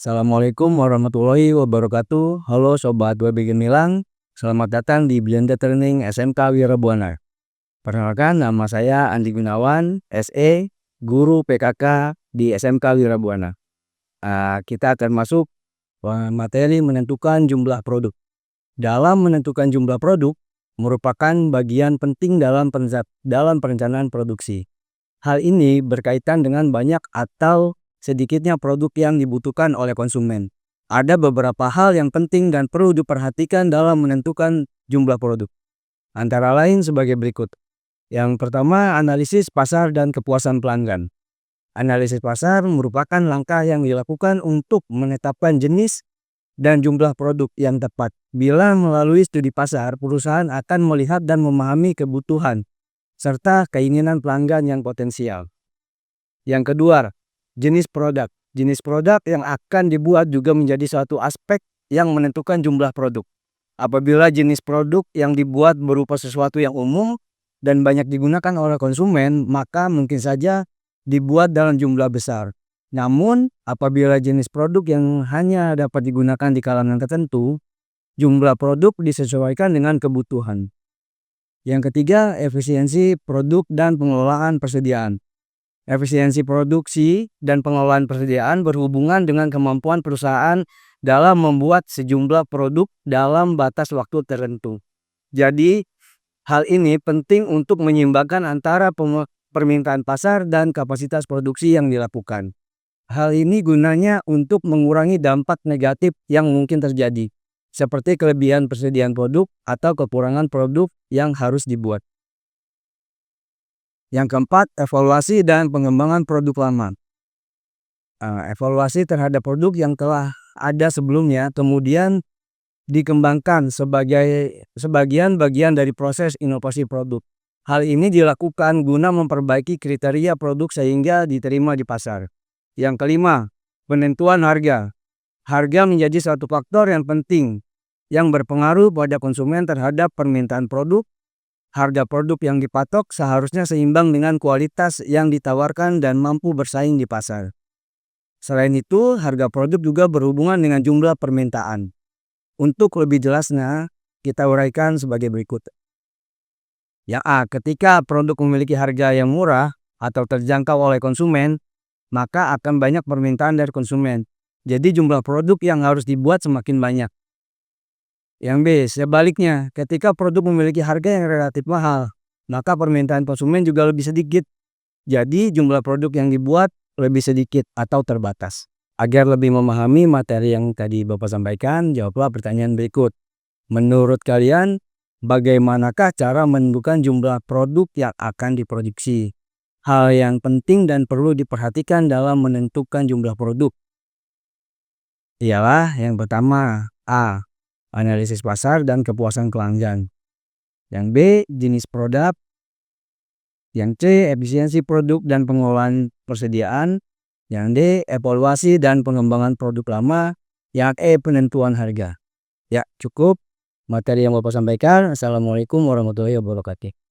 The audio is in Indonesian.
Assalamualaikum warahmatullahi wabarakatuh. Halo Sobat Web Gemilang, selamat datang di Blended Learning SMK Wirabuana. Perkenalkan, nama saya Andi Gunawan, SE, Guru PKK di SMK Wirabuana. Kita akan masuk materi menentukan jumlah produk. Dalam menentukan jumlah produk, merupakan bagian penting dalam perencanaan produksi. Hal ini berkaitan dengan banyak atau sedikitnya produk yang dibutuhkan oleh konsumen. Ada beberapa hal yang penting dan perlu diperhatikan dalam menentukan jumlah produk. Antara lain sebagai berikut. Yang pertama, analisis pasar dan kepuasan pelanggan. Analisis pasar merupakan langkah yang dilakukan untuk menetapkan jenis dan jumlah produk yang tepat. Bila melalui studi pasar, perusahaan akan melihat dan memahami kebutuhan serta keinginan pelanggan yang potensial. Yang kedua, jenis produk. Jenis produk yang akan dibuat juga menjadi suatu aspek yang menentukan jumlah produk. Apabila jenis produk yang dibuat berupa sesuatu yang umum dan banyak digunakan oleh konsumen, maka mungkin saja dibuat dalam jumlah besar. Namun, apabila jenis produk yang hanya dapat digunakan di kalangan tertentu, jumlah produk disesuaikan dengan kebutuhan. Yang ketiga, efisiensi produk dan pengelolaan persediaan. Efisiensi produksi dan pengelolaan persediaan berhubungan dengan kemampuan perusahaan dalam membuat sejumlah produk dalam batas waktu tertentu. Jadi, hal ini penting untuk menyeimbangkan antara permintaan pasar dan kapasitas produksi yang dilakukan. Hal ini gunanya untuk mengurangi dampak negatif yang mungkin terjadi, seperti kelebihan persediaan produk atau kekurangan produk yang harus dibuat. Yang keempat, evaluasi dan pengembangan produk lama. Evaluasi terhadap produk yang telah ada sebelumnya kemudian dikembangkan sebagai sebagian bagian dari proses inovasi produk. Hal ini dilakukan guna memperbaiki kriteria produk sehingga diterima di pasar. Yang kelima, penentuan harga. Harga menjadi suatu faktor yang penting yang berpengaruh pada konsumen terhadap permintaan produk. Harga produk yang dipatok seharusnya seimbang dengan kualitas yang ditawarkan dan mampu bersaing di pasar. Selain itu, harga produk juga berhubungan dengan jumlah permintaan. Untuk lebih jelasnya, kita uraikan sebagai berikut. Yang A, ketika produk memiliki harga yang murah atau terjangkau oleh konsumen, maka akan banyak permintaan dari konsumen. Jadi jumlah produk yang harus dibuat semakin banyak. Yang B, sebaliknya, ketika produk memiliki harga yang relatif mahal, maka permintaan konsumen juga lebih sedikit. Jadi jumlah produk yang dibuat lebih sedikit atau terbatas. Agar lebih memahami materi yang tadi Bapak sampaikan, jawablah pertanyaan berikut. Menurut kalian, bagaimanakah cara menentukan jumlah produk yang akan diproduksi? Hal yang penting dan perlu diperhatikan dalam menentukan jumlah produk ialah yang pertama, A, analisis pasar dan kepuasan pelanggan. Yang B, jenis produk. Yang C, efisiensi produk dan pengelolaan persediaan. Yang D, evaluasi dan pengembangan produk lama. Yang E, penentuan harga. Ya, cukup materi yang Bapak sampaikan. Assalamualaikum warahmatullahi wabarakatuh.